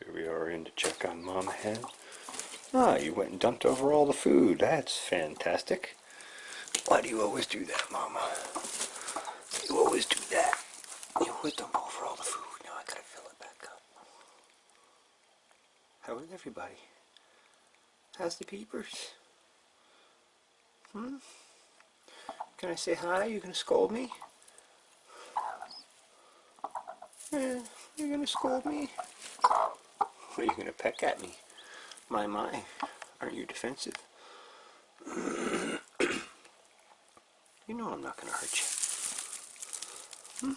Here we are in to check on Mama Hen. Ah, you went and dumped over all the food. That's fantastic. Why do you always do that, Mama? You always do that. You always dump over all the food. Now I gotta fill it back up. How is everybody? How's the peepers? Hmm? Can I say hi? You gonna scold me? Yeah, you're gonna scold me? Or are you gonna peck at me? My, aren't you defensive? You know I'm not gonna hurt you. Hmm?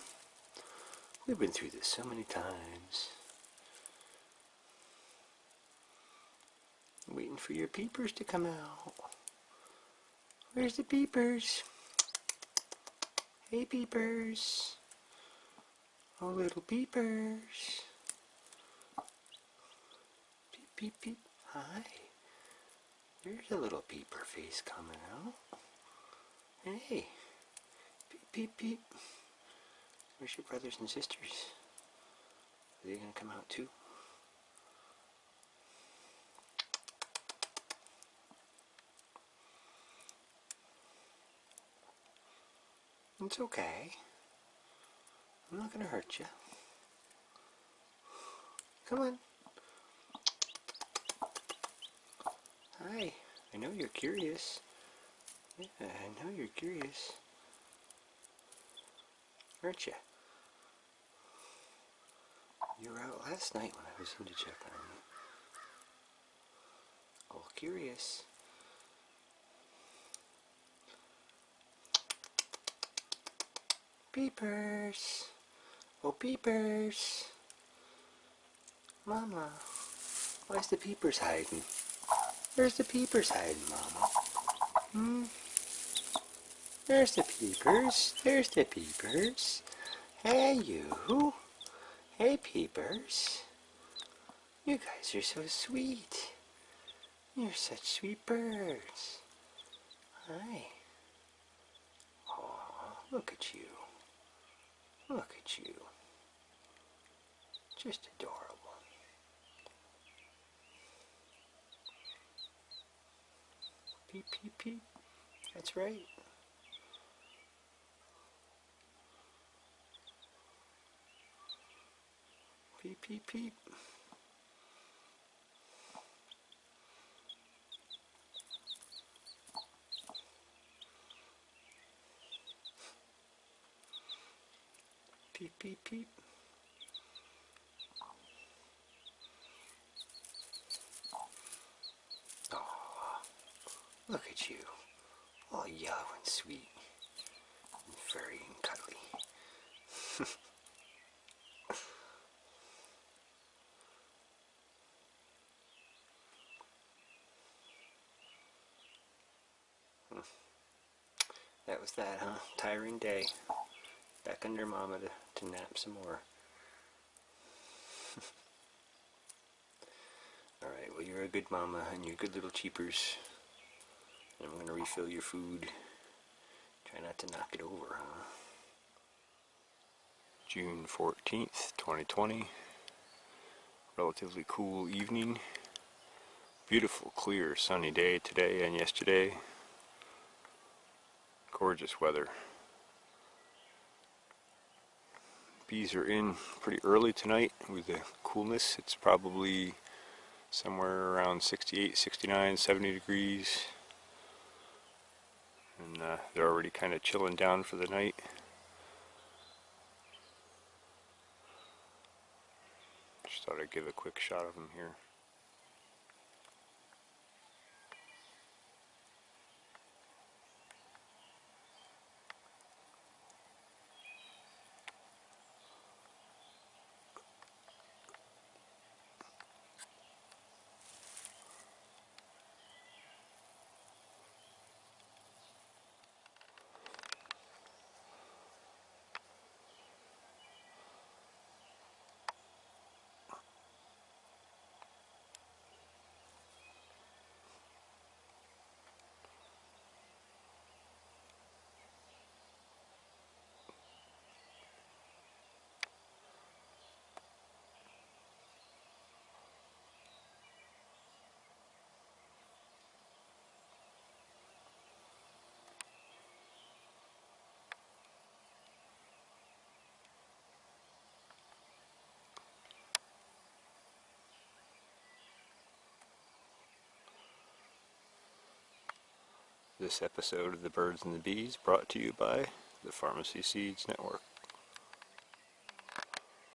We've been through this so many times. Waiting for your peepers to come out. Where's the peepers? Hey peepers. Oh little peepers. Peep peep peep. Hi. There's a little peeper face coming out. Hey. Peep peep peep. Where's your brothers and sisters? Are they gonna come out too? It's okay. I'm not gonna hurt you. Come on. Hi. I know you're curious. Yeah, I know you're curious. Aren't you? You were out last night when I was in to check on you. All curious. Peepers. Oh, peepers. Mama. Why's the peepers hiding? Where's the peepers hiding, Mama? Hmm? There's the peepers. There's the peepers. Hey, you. Hey, peepers. You guys are so sweet. You're such sweet birds. Hi. Aw, look at you. Look at you. Just adorable. Peep, peep, peep. That's right. Peep, peep, peep. Peep, peep, peep. Aw, look at you. All yellow and sweet. And furry and cuddly. That was that, huh? Tiring day. Back under Mama to nap some more. Alright, well you're a good mama and you're good little cheapers. And I'm going to refill your food. Try not to knock it over, huh? June 14th, 2020. Relatively cool evening. Beautiful, clear, sunny day today and yesterday. Gorgeous weather. Bees are in pretty early tonight with the coolness. It's probably somewhere around 68, 69, 70 degrees. And they're already kind of chilling down for the night. Just thought I'd give a quick shot of them here. This episode of The Birds and the Bees brought to you by the Pharmacy Seeds Network.